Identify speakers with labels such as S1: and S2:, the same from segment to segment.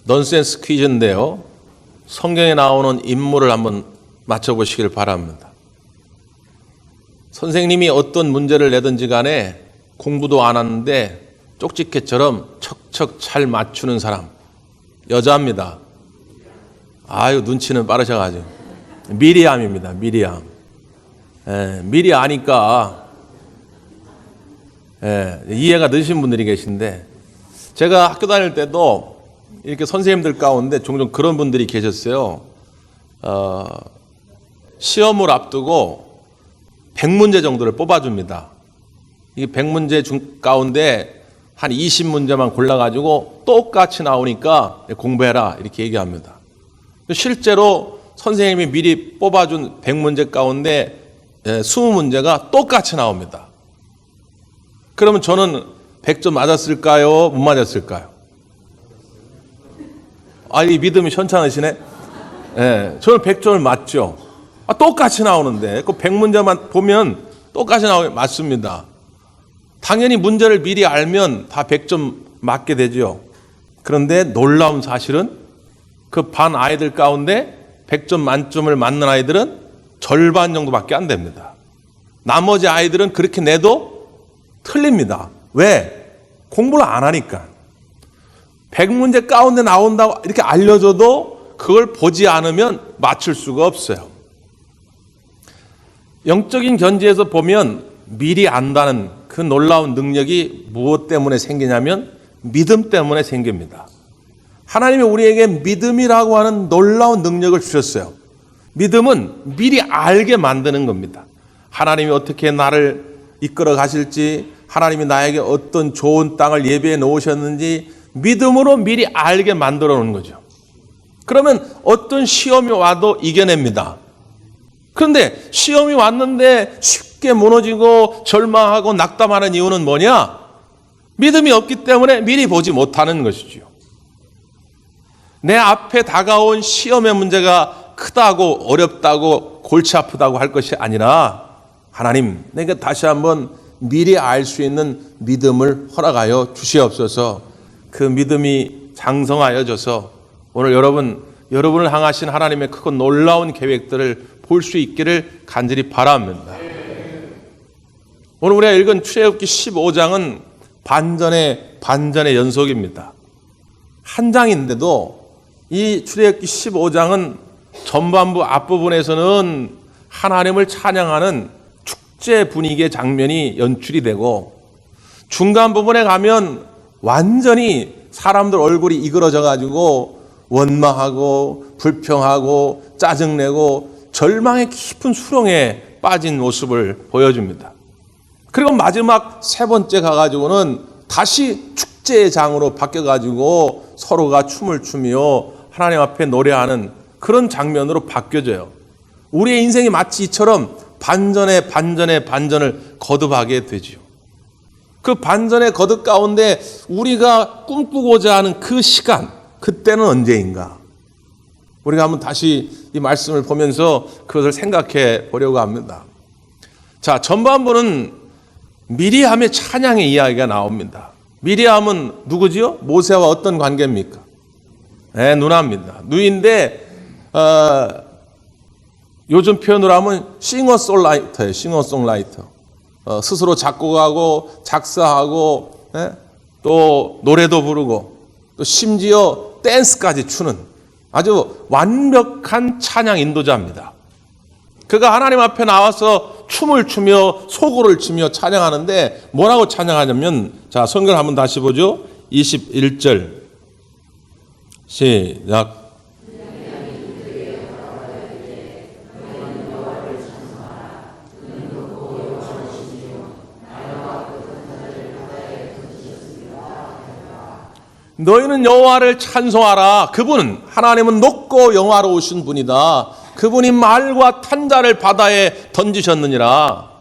S1: 넌센스 퀴즈인데요. 성경에 나오는 인물을 한번 맞춰보시길 바랍니다. 선생님이 어떤 문제를 내든지 간에 공부도 안 하는데 쪽집게처럼 척척 잘 맞추는 사람. 여자입니다. 아유, 눈치는 빠르셔가지고. 미리암입니다. 미리암. 미리 아니까 이해가 늦으신 분들이 계신데, 제가 학교 다닐 때도 이렇게 선생님들 가운데 종종 그런 분들이 계셨어요. 시험을 앞두고 100문제 정도를 뽑아줍니다. 이 100문제 가운데 한 20문제만 골라가지고 똑같이 나오니까 공부해라 이렇게 얘기합니다. 실제로 선생님이 미리 뽑아준 100문제 가운데 20문제가 똑같이 나옵니다. 그러면 저는 100점 맞았을까요? 못 맞았을까요? 이 믿음이 현찮으시네? 저는 100점을 맞죠. 똑같이 나오는데, 그 100문제만 보면 똑같이 나오면 맞습니다. 당연히 문제를 미리 알면 다 100점 맞게 되죠. 그런데 놀라운 사실은 그 반 아이들 가운데 100점 만점을 맞는 아이들은 절반 정도밖에 안 됩니다. 나머지 아이들은 그렇게 내도 틀립니다. 왜? 공부를 안 하니까. 100문제 가운데 나온다고 이렇게 알려줘도 그걸 보지 않으면 맞출 수가 없어요. 영적인 견지에서 보면 미리 안다는 그 놀라운 능력이 무엇 때문에 생기냐면 믿음 때문에 생깁니다. 하나님이 우리에게 믿음이라고 하는 놀라운 능력을 주셨어요. 믿음은 미리 알게 만드는 겁니다. 하나님이 어떻게 나를 이끌어 가실지, 하나님이 나에게 어떤 좋은 땅을 예비해 놓으셨는지 믿음으로 미리 알게 만들어 놓은 거죠. 그러면 어떤 시험이 와도 이겨냅니다. 그런데 시험이 왔는데 쉽게 무너지고 절망하고 낙담하는 이유는 뭐냐? 믿음이 없기 때문에 미리 보지 못하는 것이죠. 내 앞에 다가온 시험의 문제가 크다고 어렵다고 골치 아프다고 할 것이 아니라, 하나님, 내가 다시 한번 미리 알 수 있는 믿음을 허락하여 주시옵소서. 그 믿음이 장성하여져서 오늘 여러분을 향하신 하나님의 크고 놀라운 계획들을 볼 수 있기를 간절히 바랍니다. 오늘 우리가 읽은 출애굽기 15장은 반전의 연속입니다. 한 장인데도 이 출애굽기 15장은 전반부 앞부분에서는 하나님을 찬양하는 축제 분위기의 장면이 연출이 되고, 중간 부분에 가면 완전히 사람들 얼굴이 이그러져 가지고 원망하고 불평하고 짜증내고 절망의 깊은 수렁에 빠진 모습을 보여줍니다. 그리고 마지막 세 번째 가가지고는 다시 축제의 장으로 바뀌어가지고 서로가 춤을 추며 하나님 앞에 노래하는 그런 장면으로 바뀌어져요. 우리의 인생이 마치 이처럼 반전의 반전을 거듭하게 되죠. 그 반전의 거듭 가운데 우리가 꿈꾸고자 하는 그 시간, 그때는 언제인가? 우리가 한번 다시 이 말씀을 보면서 그것을 생각해 보려고 합니다. 자, 전반부는 미리암의 찬양의 이야기가 나옵니다. 미리암은 누구지요? 모세와 어떤 관계입니까? 누나입니다. 누이인데 요즘 표현으로 하면 싱어송라이터예요. 싱어송라이터. 스스로 작곡하고 작사하고 또 노래도 부르고 또 심지어 댄스까지 추는 아주 완벽한 찬양 인도자입니다. 그가 하나님 앞에 나와서 춤을 추며 소고를 치며 찬양하는데 뭐라고 찬양하냐면, 자, 성경을 한번 다시 보죠. 21절 시작. 너희는 여호와를 찬송하라. 그분은, 하나님은 높고 영화로우신 분이다. 그분이 말과 탄자를 바다에 던지셨느니라.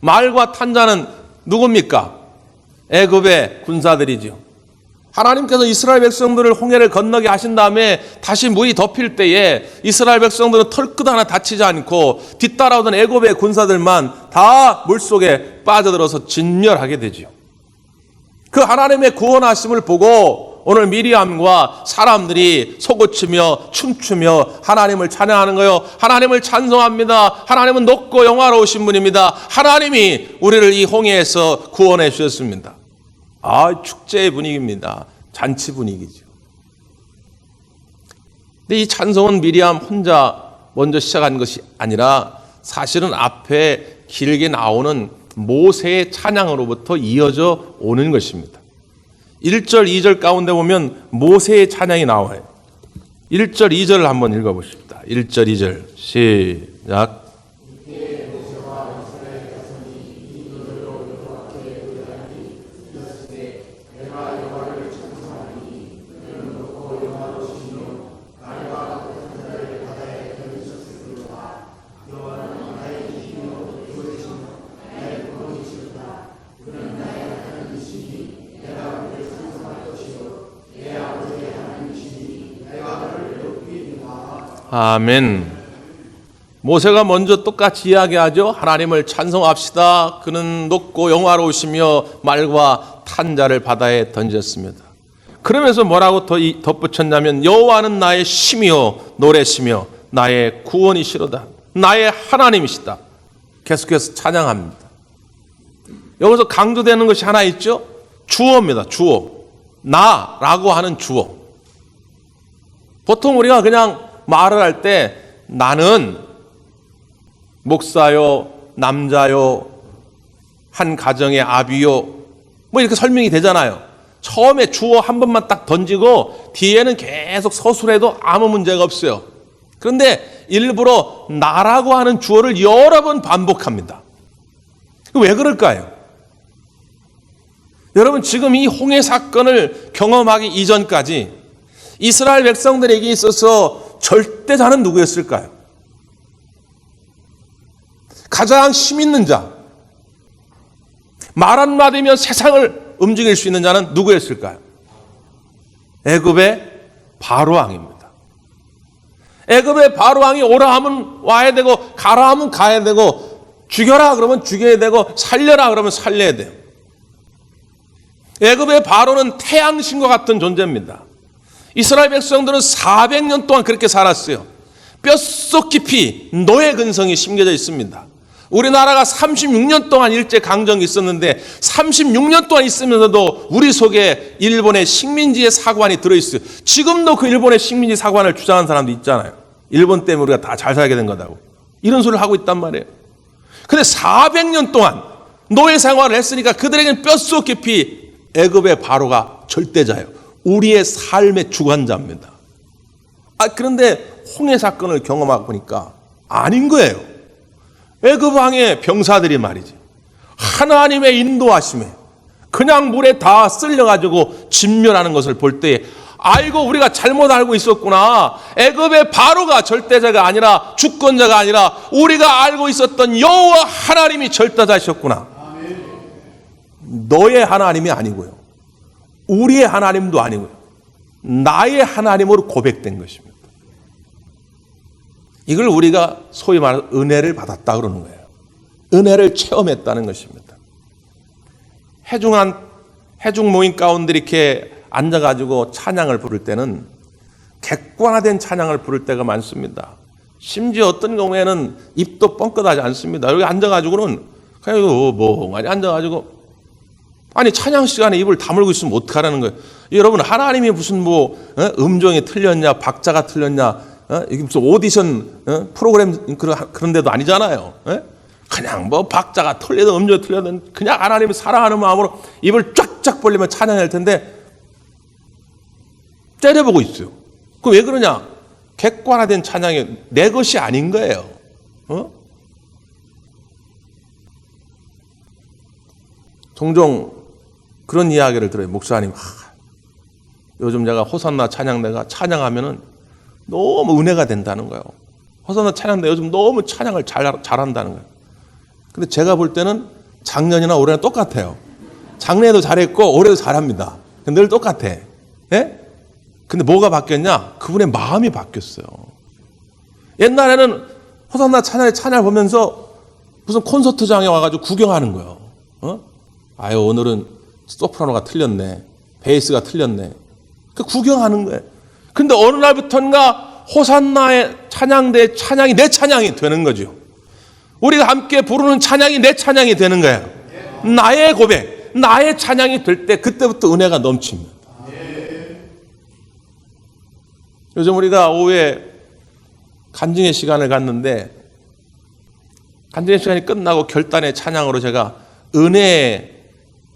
S1: 말과 탄자는 누굽니까? 애굽의 군사들이죠. 하나님께서 이스라엘 백성들을 홍해를 건너게 하신 다음에 다시 물이 덮일 때에 이스라엘 백성들은 털끝 하나 다치지 않고 뒤따라오던 애굽의 군사들만 다 물속에 빠져들어서 진멸하게 되죠. 그 하나님의 구원하심을 보고 오늘 미리암과 사람들이 소고치며 춤추며 하나님을 찬양하는 거예요. 하나님을 찬송합니다. 하나님은 높고 영화로우신 분입니다. 하나님이 우리를 이 홍해에서 구원해 주셨습니다. 축제의 분위기입니다. 잔치 분위기죠. 근데 이 찬송은 미리암 혼자 먼저 시작한 것이 아니라 사실은 앞에 길게 나오는 모세의 찬양으로부터 이어져 오는 것입니다. 1절, 2절 가운데 보면 모세의 찬양이 나와요. 1절, 2절을 한번 읽어보십시다. 1절, 2절 시작. 아멘. 모세가 먼저 똑같이 이야기하죠. 하나님을 찬송합시다. 그는 높고 영화로우시며 말과 탄자를 바다에 던졌습니다. 그러면서 뭐라고 덧붙였냐면 여호와는 나의 힘이요 노래시며 나의 구원이시로다. 나의 하나님이시다. 계속해서 찬양합니다. 여기서 강조되는 것이 하나 있죠. 주어입니다. 주어. 나라고 하는 주어. 보통 우리가 그냥 말을 할 때 나는 목사요, 남자요, 한 가정의 아비요, 뭐 이렇게 설명이 되잖아요. 처음에 주어 한 번만 딱 던지고 뒤에는 계속 서술해도 아무 문제가 없어요. 그런데 일부러 나라고 하는 주어를 여러 번 반복합니다. 왜 그럴까요? 여러분, 지금 이 홍해 사건을 경험하기 이전까지 이스라엘 백성들에게 있어서 절대자는 누구였을까요? 가장 힘 있는 자, 말 한마디면 세상을 움직일 수 있는 자는 누구였을까요? 애굽의 바로왕입니다. 애굽의 바로왕이 오라 하면 와야 되고 가라 하면 가야 되고 죽여라 그러면 죽여야 되고 살려라 그러면 살려야 돼요. 애굽의 바로는 태양신과 같은 존재입니다. 이스라엘 백성들은 400년 동안 그렇게 살았어요. 뼛속 깊이 노예 근성이 심겨져 있습니다. 우리나라가 36년 동안 일제강점기 있었는데 36년 동안 있으면서도 우리 속에 일본의 식민지의 사관이 들어있어요. 지금도 그 일본의 식민지 사관을 주장하는 사람도 있잖아요. 일본 때문에 우리가 다 잘 살게 된 거다고. 이런 소리를 하고 있단 말이에요. 근데 400년 동안 노예 생활을 했으니까 그들에게는 뼛속 깊이 애굽의 바로가 절대자예요. 우리의 삶의 주관자입니다. 그런데 홍해 사건을 경험하고 보니까 아닌 거예요. 애굽 왕의 병사들이 말이지, 하나님의 인도하심에 그냥 물에 다 쓸려가지고 진멸하는 것을 볼 때에 아이고 우리가 잘못 알고 있었구나. 애굽의 바로가 절대자가 아니라 주권자가 아니라 우리가 알고 있었던 여호와 하나님이 절대자셨구나. 너의 하나님이 아니고요, 우리의 하나님도 아니고요, 나의 하나님으로 고백된 것입니다. 이걸 우리가 소위 말해서 은혜를 받았다 그러는 거예요. 은혜를 체험했다는 것입니다. 해중 모임 가운데 이렇게 앉아가지고 찬양을 부를 때는 객관화된 찬양을 부를 때가 많습니다. 심지어 어떤 경우에는 입도 뻥끗하지 않습니다. 여기 앉아가지고는 그냥 멍하니 앉아가지고 아니 찬양 시간에 입을 다물고 있으면 어떡하라는 거예요. 여러분, 하나님이 무슨 음정이 틀렸냐, 박자가 틀렸냐, 이게 무슨 오디션 프로그램 그런 데도 아니잖아요. 그냥 박자가 틀려도 음정이 틀려도 그냥 하나님을 사랑하는 마음으로 입을 쫙쫙 벌리면 찬양할 텐데 째려보고 있어요. 그 왜 그러냐? 객관화된 찬양이 내 것이 아닌 거예요. 종종 그런 이야기를 들어요. 목사님, 요즘 제가 호산나 찬양대가 찬양하면은 너무 은혜가 된다는 거예요. 호산나 찬양대 요즘 너무 찬양을 잘한다는 거예요. 근데 제가 볼 때는 작년이나 올해나 똑같아요. 작년에도 잘했고 올해도 잘합니다. 늘 똑같아. 예? 근데 뭐가 바뀌었냐? 그분의 마음이 바뀌었어요. 옛날에는 호산나 찬양을 보면서 무슨 콘서트장에 와가지고 구경하는 거예요. 아유, 오늘은 소프라노가 틀렸네, 베이스가 틀렸네, 그 구경하는 거예요. 근데 어느 날부터인가 호산나의 찬양대 찬양이 내 찬양이 되는 거죠. 우리가 함께 부르는 찬양이 내 찬양이 되는 거예요. 나의 고백, 나의 찬양이 될 때 그때부터 은혜가 넘칩니다. 요즘 우리가 오후에 간증의 시간을 갖는데 간증의 시간이 끝나고 결단의 찬양으로 제가 은혜의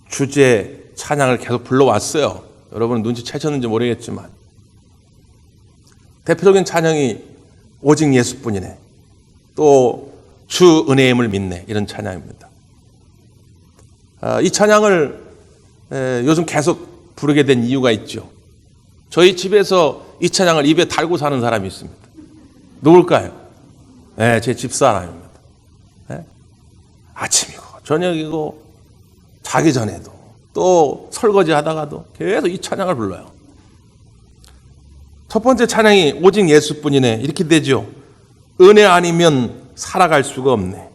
S1: 주제 찬양을 계속 불러왔어요. 여러분은 눈치채셨는지 모르겠지만 대표적인 찬양이 오직 예수뿐이네, 또 주 은혜임을 믿네, 이런 찬양입니다. 이 찬양을 요즘 계속 부르게 된 이유가 있죠. 저희 집에서 이 찬양을 입에 달고 사는 사람이 있습니다. 누굴까요? 네, 제 집사람입니다. 네? 아침이고 저녁이고 자기 전에도 또 설거지 하다가도 계속 이 찬양을 불러요. 첫 번째 찬양이 오직 예수뿐이네, 이렇게 되죠. 은혜 아니면 살아갈 수가 없네.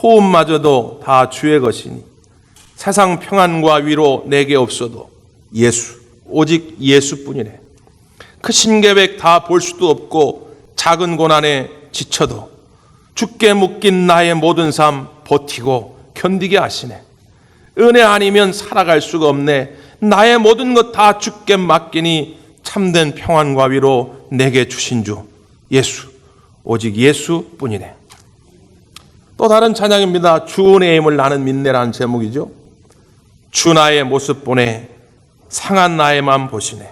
S1: 호흡마저도 다 주의 것이니 세상 평안과 위로 내게 없어도 예수, 오직 예수뿐이네. 크신 계획 다 볼 수도 없고 작은 고난에 지쳐도 주께 묶인 나의 모든 삶 버티고 견디게 하시네. 은혜 아니면 살아갈 수가 없네. 나의 모든 것 다 주께 맡기니 참된 평안과 위로 내게 주신 주 예수, 오직 예수뿐이네. 또 다른 찬양입니다. 주 은혜임을 나는 믿네라는 제목이죠. 주 나의 모습 보네, 상한 나의 마음 보시네.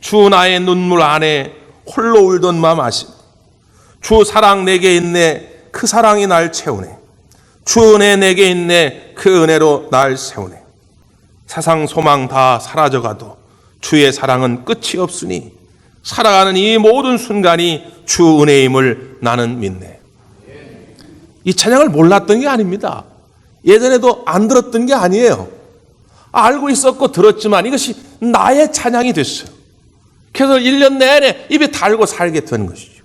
S1: 주 나의 눈물 안에 홀로 울던 마음 아시네. 주 사랑 내게 있네, 그 사랑이 날 채우네. 주 은혜 내게 있네, 그 은혜로 날 세우네. 세상 소망 다 사라져가도 주의 사랑은 끝이 없으니 살아가는 이 모든 순간이 주 은혜임을 나는 믿네. 이 찬양을 몰랐던 게 아닙니다. 예전에도 안 들었던 게 아니에요. 알고 있었고 들었지만 이것이 나의 찬양이 됐어요. 그래서 1년 내내 입에 달고 살게 되는 것이죠.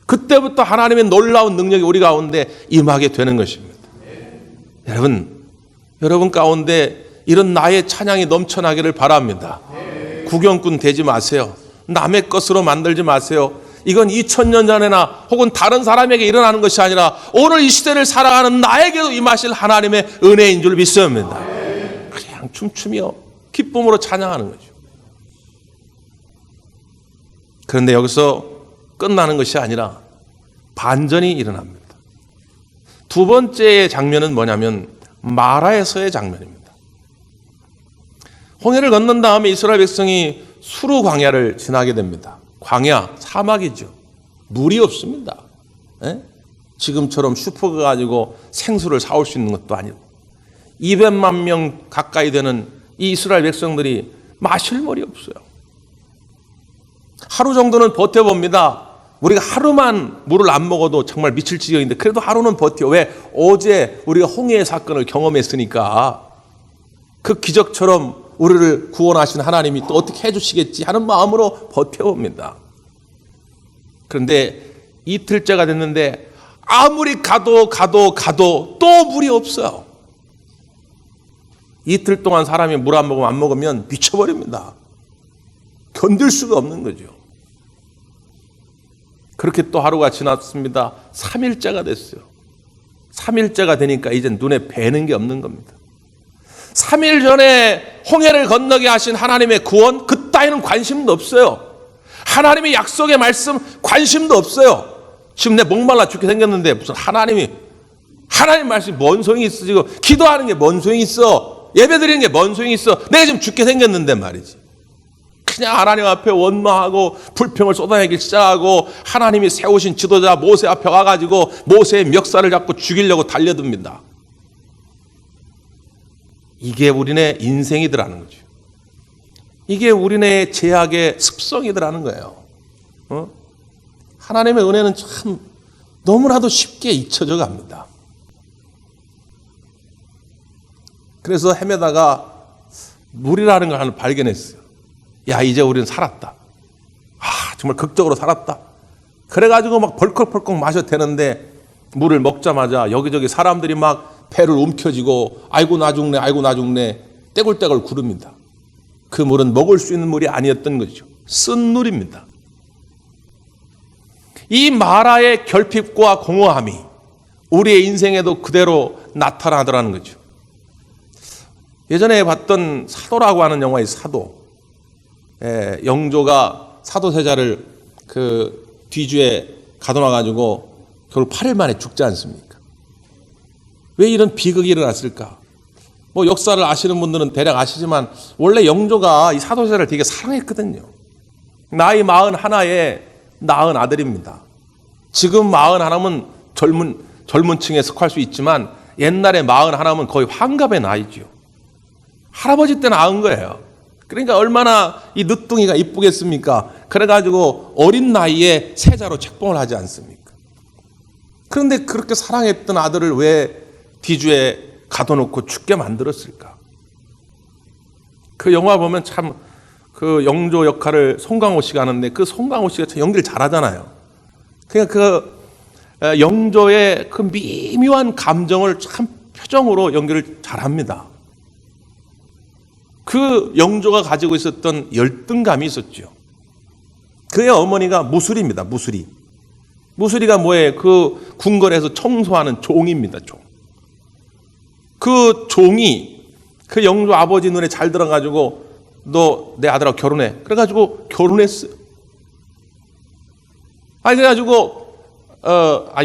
S1: 그때부터 하나님의 놀라운 능력이 우리 가운데 임하게 되는 것입니다. 여러분 가운데 이런 나의 찬양이 넘쳐나기를 바랍니다. 구경꾼 되지 마세요. 남의 것으로 만들지 마세요. 이건 2000년 전에나 혹은 다른 사람에게 일어나는 것이 아니라 오늘 이 시대를 살아가는 나에게도 임하실 하나님의 은혜인 줄 믿습니다. 그냥 춤추며 기쁨으로 찬양하는 거죠. 그런데 여기서 끝나는 것이 아니라 반전이 일어납니다. 두 번째 장면은 뭐냐면 마라에서의 장면입니다. 홍해를 건넌 다음에 이스라엘 백성이 수르 광야를 지나게 됩니다. 광야, 사막이죠. 물이 없습니다. 에? 지금처럼 슈퍼가 가지고 생수를 사올 수 있는 것도 아니고 200만 명 가까이 되는 이 이스라엘 백성들이 마실 물이 없어요. 하루 정도는 버텨봅니다. 우리가 하루만 물을 안 먹어도 정말 미칠 지경인데 그래도 하루는 버텨. 왜? 어제 우리가 홍해의 사건을 경험했으니까 그 기적처럼 우리를 구원하신 하나님이 또 어떻게 해주시겠지 하는 마음으로 버텨봅니다. 그런데 이틀째가 됐는데 아무리 가도 또 물이 없어요. 이틀 동안 사람이 물 안 먹으면 미쳐버립니다. 견딜 수가 없는 거죠. 그렇게 또 하루가 지났습니다. 3일째가 됐어요. 3일째가 되니까 이제 눈에 뵈는 게 없는 겁니다. 3일 전에 홍해를 건너게 하신 하나님의 구원 그 따위는 관심도 없어요. 하나님의 약속의 말씀 관심도 없어요. 지금 내 목말라 죽게 생겼는데 무슨 하나님 말씀이 뭔 소용이 있어. 지금 기도하는 게 뭔 소용이 있어. 예배드리는 게 뭔 소용이 있어. 내가 지금 죽게 생겼는데 말이지. 그냥 하나님 앞에 원망하고 불평을 쏟아내기 시작하고 하나님이 세우신 지도자 모세 앞에 와가지고 모세의 멱살을 잡고 죽이려고 달려듭니다. 이게 우리네 인생이더라는 거죠. 이게 우리네 죄악의 습성이더라는 거예요. 하나님의 은혜는 참 너무나도 쉽게 잊혀져 갑니다. 그래서 헤매다가 물이라는 걸 하나 발견했어요. 야, 이제 우리는 살았다. 정말 극적으로 살았다. 그래가지고 막 벌컥벌컥 마셔도 되는데 물을 먹자마자 여기저기 사람들이 막 배를 움켜쥐고 아이고 나 죽네 떼굴떼굴 구릅니다. 그 물은 먹을 수 있는 물이 아니었던 거죠. 쓴 물입니다. 이 마라의 결핍과 공허함이 우리의 인생에도 그대로 나타나더라는 거죠. 예전에 봤던 사도라고 하는 영화의 사도, 영조가 사도세자를 그 뒤주에 가둬놔가지고 결국 8일 만에 죽지 않습니까? 왜 이런 비극이 일어났을까? 뭐 역사를 아시는 분들은 대략 아시지만 원래 영조가 이 사도세자를 되게 사랑했거든요. 나이 41에 낳은 아들입니다. 지금 41은 젊은 층에 속할 수 있지만 옛날에 41은 거의 환갑의 나이죠. 할아버지 때 낳은 거예요. 그러니까 얼마나 이 늦둥이가 이쁘겠습니까? 그래가지고 어린 나이에 세자로 책봉을 하지 않습니까? 그런데 그렇게 사랑했던 아들을 왜 뒤주에 가둬놓고 죽게 만들었을까? 그 영화 보면 참 그 영조 역할을 송강호 씨가 하는데 그 송강호 씨가 참 연기를 잘하잖아요. 그러니까 그 영조의 그 미묘한 감정을 참 표정으로 연기를 잘합니다. 그 영조가 가지고 있었던 열등감이 있었죠. 그의 어머니가 무술입니다. 무술이가 뭐예요? 그 궁궐에서 청소하는 종입니다. 종. 그 종이 그 영조 아버지 눈에 잘 들어가지고 너 내 아들하고 결혼해. 그래가지고 결혼했어요. 그래가지고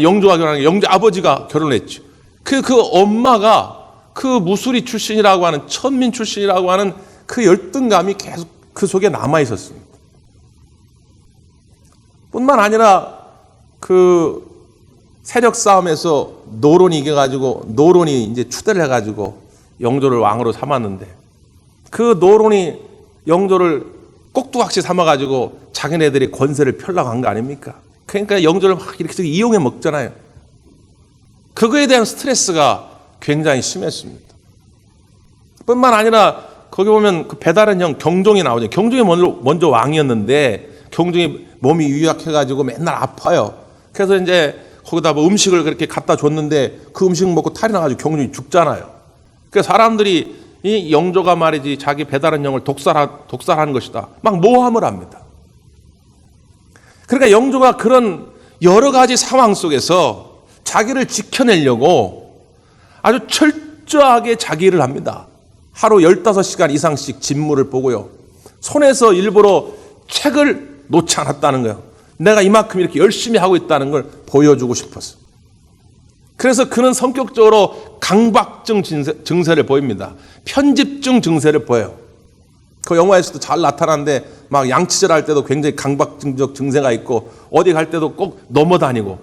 S1: 영조가 결혼한 게 영조 아버지가 결혼했죠. 그 엄마가 그 무술이 출신이라고 하는 천민 출신이라고 하는 그 열등감이 계속 그 속에 남아 있었습니다. 뿐만 아니라 그 세력 싸움에서 노론이 이겨가지고 노론이 이제 추대를 해가지고 영조를 왕으로 삼았는데 그 노론이 영조를 꼭두각시 삼아가지고 자기네들이 권세를 펴려고 한 거 아닙니까? 그러니까 영조를 막 이렇게 이용해 먹잖아요. 그거에 대한 스트레스가 굉장히 심했습니다. 뿐만 아니라 거기 보면 그 배다른 형 경종이 나오죠. 경종이 먼저 왕이었는데 경종이 몸이 유약해가지고 맨날 아파요. 그래서 이제 거기다 뭐 음식을 그렇게 갖다 줬는데 그 음식 먹고 탈이 나가지고 경종이 죽잖아요. 그래서 사람들이 이 영조가 말이지 자기 배다른 형을 독살하는 것이다. 막 모함을 합니다. 그러니까 영조가 그런 여러 가지 상황 속에서 자기를 지켜내려고 아주 철저하게 자기 일을 합니다. 하루 15시간 이상씩 진무를 보고요. 손에서 일부러 책을 놓지 않았다는 거예요. 내가 이만큼 이렇게 열심히 하고 있다는 걸 보여주고 싶었어요. 그래서 그는 성격적으로 강박증 증세를 보입니다. 편집증 증세를 보여요. 그 영화에서도 잘 나타나는데 막 양치질 할 때도 굉장히 강박증적 증세가 있고 어디 갈 때도 꼭 넘어다니고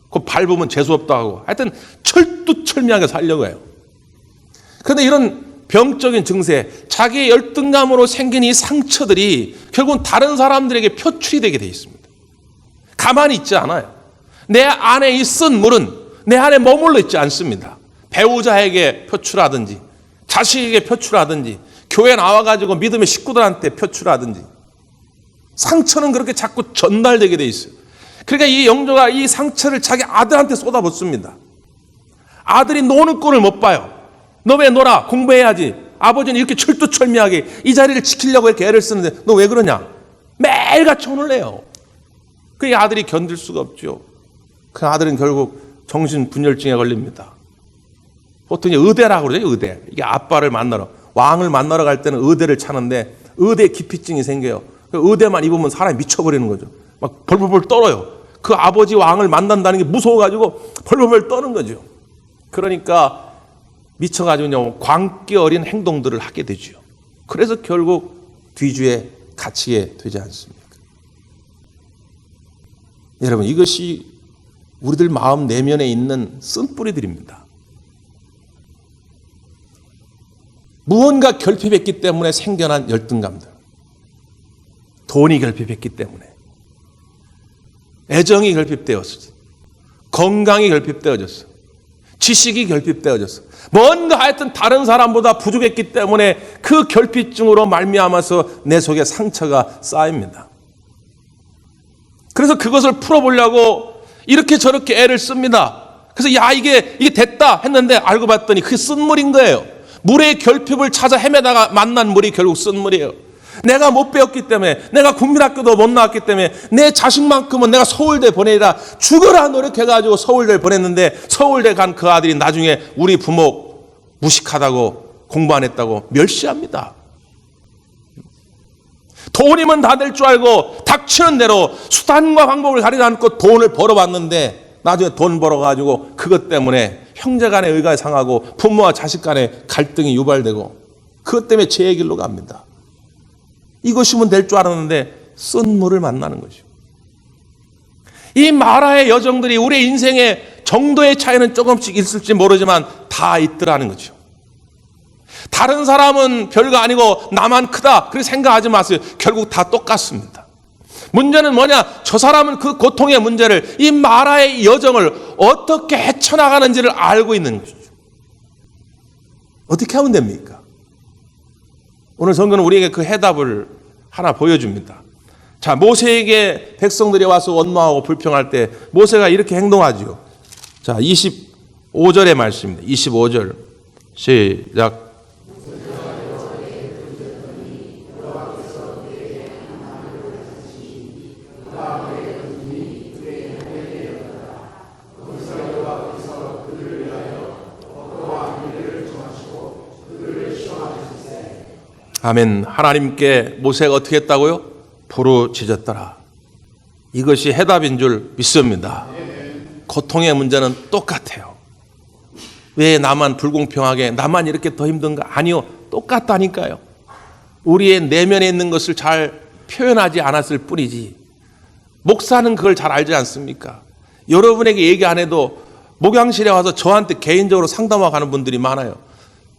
S1: 그 밟으면 재수없다 하고 하여튼 철두철미하게 살려고 해요. 그런데 이런 병적인 증세, 자기의 열등감으로 생긴 이 상처들이 결국은 다른 사람들에게 표출이 되게 돼 있습니다. 가만히 있지 않아요. 내 안에 있은 물은 내 안에 머물러 있지 않습니다. 배우자에게 표출하든지 자식에게 표출하든지 교회 나와가지고 믿음의 식구들한테 표출하든지 상처는 그렇게 자꾸 전달되게 돼 있어요. 그러니까 이 영조가 이 상처를 자기 아들한테 쏟아붓습니다. 아들이 노는 꼴을 못 봐요. 너 왜 놀아? 공부해야지. 아버지는 이렇게 철두철미하게 이 자리를 지키려고 이렇게 애를 쓰는데 너 왜 그러냐? 매일같이 혼을 내요. 그 아들이 견딜 수가 없죠. 그 아들은 결국 정신분열증에 걸립니다. 보통 의대라고 그러죠. 의대. 이게 아빠를 만나러 왕을 만나러 갈 때는 의대를 차는데 의대 기피증이 생겨요. 의대만 입으면 사람이 미쳐버리는 거죠. 막 벌벌벌 떨어요. 그 아버지 왕을 만난다는 게 무서워가지고 벌벌벌 떠는 거죠. 그러니까 미쳐가지고 광기 어린 행동들을 하게 되죠. 그래서 결국 뒤주에 갇히게 되지 않습니까? 여러분, 이것이 우리들 마음 내면에 있는 쓴뿌리들입니다. 무언가 결핍했기 때문에 생겨난 열등감들, 돈이 결핍했기 때문에, 애정이 결핍되었어, 건강이 결핍되어졌어, 지식이 결핍되어졌어, 뭔가 하여튼 다른 사람보다 부족했기 때문에 그 결핍증으로 말미암아서 내 속에 상처가 쌓입니다. 그래서 그것을 풀어보려고 이렇게 저렇게 애를 씁니다. 그래서 야 이게 됐다 했는데 알고 봤더니 그게 쓴물인 거예요. 물의 결핍을 찾아 헤매다가 만난 물이 결국 쓴물이에요. 내가 못 배웠기 때문에, 내가 국민학교도 못 나왔기 때문에 내 자식만큼은 내가 서울대 보내라 죽어라 노력해가지고 서울대 보냈는데 서울대 간 그 아들이 나중에 우리 부모 무식하다고 공부 안 했다고 멸시합니다. 돈이면 다 될 줄 알고 닥치는 대로 수단과 방법을 가리지 않고 돈을 벌어왔는데 나중에 돈 벌어가지고 그것 때문에 형제 간의 의가 상하고 부모와 자식 간의 갈등이 유발되고 그것 때문에 죄의 길로 갑니다. 이것이면 될 줄 알았는데 쓴물을 만나는 것이죠. 이 마라의 여정들이 우리 인생의 정도의 차이는 조금씩 있을지 모르지만 다 있더라는 거죠. 다른 사람은 별거 아니고 나만 크다 그렇게 생각하지 마세요. 결국 다 똑같습니다. 문제는 뭐냐? 저 사람은 그 고통의 문제를, 이 마라의 여정을 어떻게 헤쳐나가는지를 알고 있는 것이죠. 어떻게 하면 됩니까? 오늘 성경은 우리에게 그 해답을 하나 보여줍니다. 자, 모세에게 백성들이 와서 원망하고 불평할 때 모세가 이렇게 행동하죠. 자, 25절의 말씀입니다. 25절 시작. 아멘. 하나님께 모세가 어떻게 했다고요? 부르짖었더라. 이것이 해답인 줄 믿습니다. 고통의 문제는 똑같아요. 왜 나만 불공평하게, 나만 이렇게 더 힘든가? 아니요. 똑같다니까요. 우리의 내면에 있는 것을 잘 표현하지 않았을 뿐이지. 목사는 그걸 잘 알지 않습니까? 여러분에게 얘기 안 해도 목양실에 와서 저한테 개인적으로 상담하고 가는 분들이 많아요.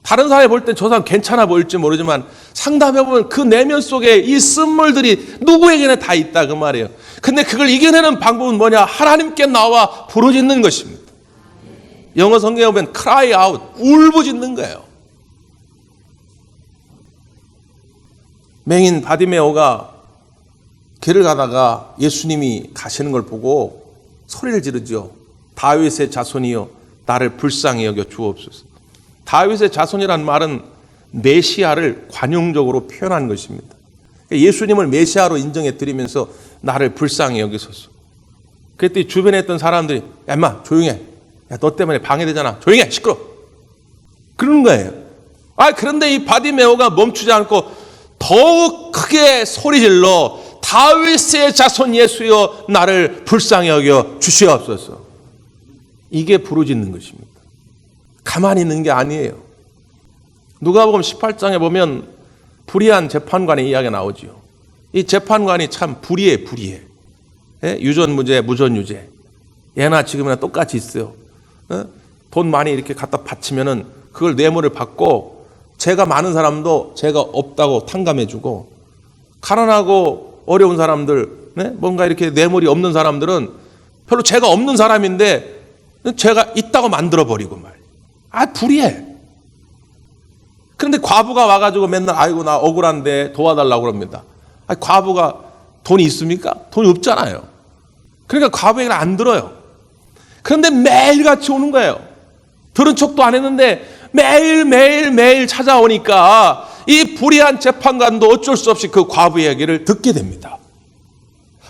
S1: 다른 사람이 볼 땐 저 사람 괜찮아 보일지 모르지만 상담해보면 그 내면 속에 이 쓴물들이 누구에게나 다 있다 그 말이에요. 근데 그걸 이겨내는 방법은 뭐냐? 하나님께 나와 부르짖는 것입니다. 영어 성경에 보면 cry out, 울부짖는 거예요. 맹인 바디메오가 길을 가다가 예수님이 가시는 걸 보고 소리를 지르죠. 다윗의 자손이여 나를 불쌍히 여겨 주옵소서. 다윗의 자손이란 말은 메시아를 관용적으로 표현한 것입니다. 예수님을 메시아로 인정해 드리면서 나를 불쌍히 여기소서. 그랬더니 주변에 있던 사람들이 야 인마 조용해. 야 너 때문에 방해되잖아. 조용해 시끄러. 그러는 거예요. 그런데 이 바디메오가 멈추지 않고 더욱 크게 소리질러 다윗의 자손 예수여 나를 불쌍히 여겨 주시옵소서. 이게 부르짖는 것입니다. 가만히 있는 게 아니에요. 누가복음 18장에 보면 불의한 재판관의 이야기가 나오죠. 이 재판관이 참 불의해. 유전무죄, 무전유죄. 예나 지금이나 똑같이 있어요. 돈 많이 이렇게 갖다 바치면은 그걸 뇌물을 받고 죄가 많은 사람도 죄가 없다고 탕감해주고 가난하고 어려운 사람들, 뭔가 이렇게 뇌물이 없는 사람들은 별로 죄가 없는 사람인데 죄가 있다고 만들어버리고 말이에요. 불의해. 그런데 과부가 와가지고 맨날 아이고 나 억울한데 도와달라고 그럽니다. 과부가 돈이 있습니까? 돈이 없잖아요. 그러니까 과부 얘기를 안 들어요. 그런데 매일같이 오는 거예요. 들은 척도 안 했는데 매일 찾아오니까 이 불의한 재판관도 어쩔 수 없이 그 과부 얘기를 듣게 됩니다.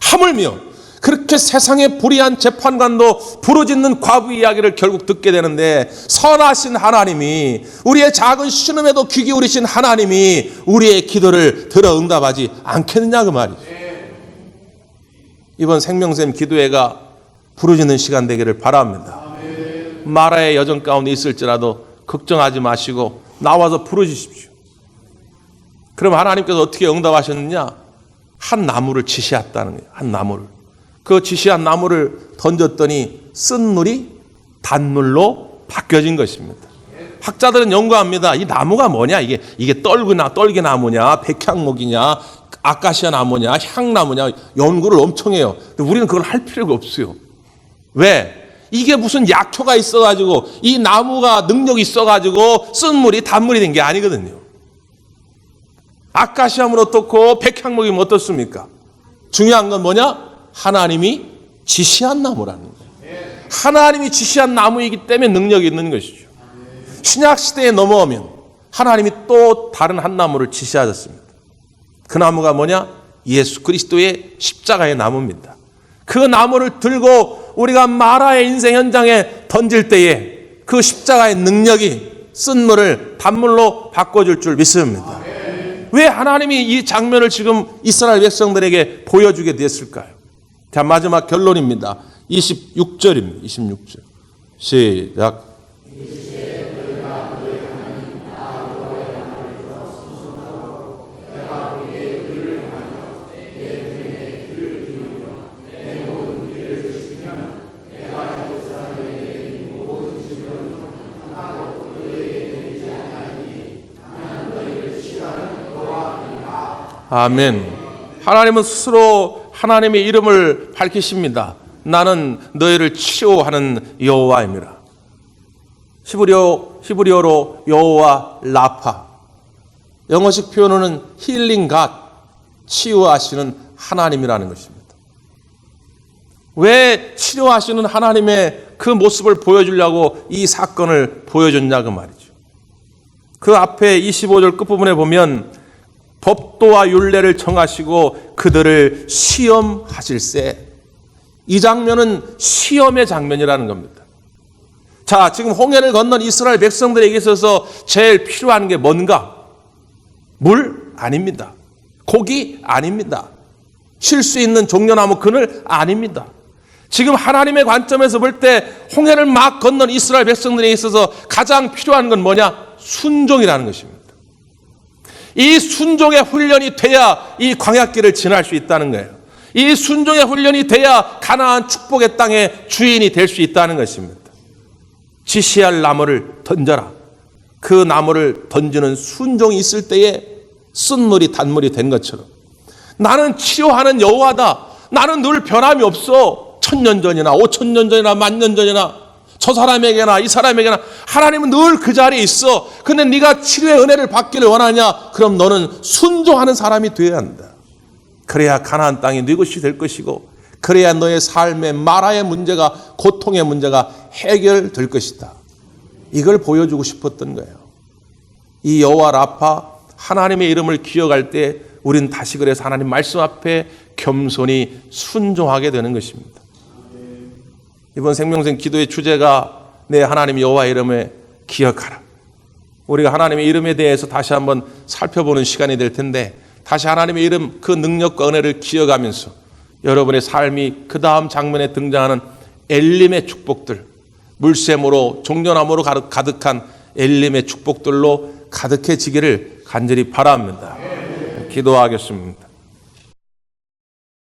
S1: 하물며 그렇게 세상에 불의한 재판관도 부르짖는 과부 이야기를 결국 듣게 되는데 선하신 하나님이, 우리의 작은 신음에도 귀 기울이신 하나님이 우리의 기도를 들어 응답하지 않겠느냐 그 말이죠. 이번 생명샘 기도회가 부르짖는 시간 되기를 바랍니다. 마라의 여정 가운데 있을지라도 걱정하지 마시고 나와서 부르짖으십시오. 그럼 하나님께서 어떻게 응답하셨느냐? 한 나무를 지시했다는 거예요. 한 나무를. 그 지시한 나무를 던졌더니 쓴 물이 단물로 바뀌어진 것입니다. 학자들은 연구합니다. 이 나무가 뭐냐? 이게 떨기나무냐, 백향목이냐, 아카시아 나무냐, 향나무냐, 연구를 엄청 해요. 근데 우리는 그걸 할 필요가 없어요. 왜? 이게 무슨 약초가 있어가지고 이 나무가 능력이 있어가지고 쓴 물이 단물이 된 게 아니거든요. 아카시아면 어떻고 백향목이면 어떻습니까? 중요한 건 뭐냐? 하나님이 지시한 나무라는 거예요. 하나님이 지시한 나무이기 때문에 능력이 있는 것이죠. 신약 시대에 넘어오면 하나님이 또 다른 한 나무를 지시하셨습니다. 그 나무가 뭐냐? 예수 그리스도의 십자가의 나무입니다. 그 나무를 들고 우리가 마라의 인생 현장에 던질 때에 그 십자가의 능력이 쓴물을 단물로 바꿔줄 줄 믿습니다. 왜 하나님이 이 장면을 지금 이스라엘 백성들에게 보여주게 됐을까요? 자, 마지막 결론입니다. 26절입니다. 26절. 시작. 아멘. 하나님은 스스로 하나님의 이름을 밝히십니다. 나는 너희를 치료하는 여호와입니다. 히브리어로 여호와 라파. 영어식 표현으로는 힐링 갓, 치유하시는 하나님이라는 것입니다. 왜 치료하시는 하나님의 그 모습을 보여주려고 이 사건을 보여줬냐 그 말이죠. 그 앞에 25절 끝부분에 보면 법도와 율례를 정하시고 그들을 시험하실세. 이 장면은 시험의 장면이라는 겁니다. 자, 지금 홍해를 건넌 이스라엘 백성들에게 있어서 제일 필요한 게 뭔가? 물? 아닙니다. 고기? 아닙니다. 쉴 수 있는 종려나무 그늘? 아닙니다. 지금 하나님의 관점에서 볼 때 홍해를 막 건넌 이스라엘 백성들에게 있어서 가장 필요한 건 뭐냐? 순종이라는 것입니다. 이 순종의 훈련이 돼야 이 광야길을 지날 수 있다는 거예요. 이 순종의 훈련이 돼야 가나안 축복의 땅의 주인이 될 수 있다는 것입니다. 지시할 나무를 던져라. 그 나무를 던지는 순종이 있을 때에 쓴물이 단물이 된 것처럼 나는 치료하는 여호와다. 나는 늘 변함이 없어. 1000년 전이나 5000년 전이나 10,000년 전이나 저 사람에게나 이 사람에게나 하나님은 늘 그 자리에 있어. 근데 네가 치료의 은혜를 받기를 원하냐? 그럼 너는 순종하는 사람이 되어야 한다. 그래야 가나안 땅이 네 것이 될 것이고 그래야 너의 삶의 마라의 문제가, 고통의 문제가 해결될 것이다. 이걸 보여주고 싶었던 거예요. 이 여호와 라파, 하나님의 이름을 기억할 때 우린 다시 그래서 하나님 말씀 앞에 겸손히 순종하게 되는 것입니다. 이번 생명생 기도의 주제가 내 하나님 여호와 이름에 기억하라. 우리가 하나님의 이름에 대해서 다시 한번 살펴보는 시간이 될 텐데 다시 하나님의 이름 그 능력과 은혜를 기억하면서 여러분의 삶이 그 다음 장면에 등장하는 엘림의 축복들, 물샘으로 종려나무로 가득한 엘림의 축복들로 가득해지기를 간절히 바랍니다. 기도하겠습니다.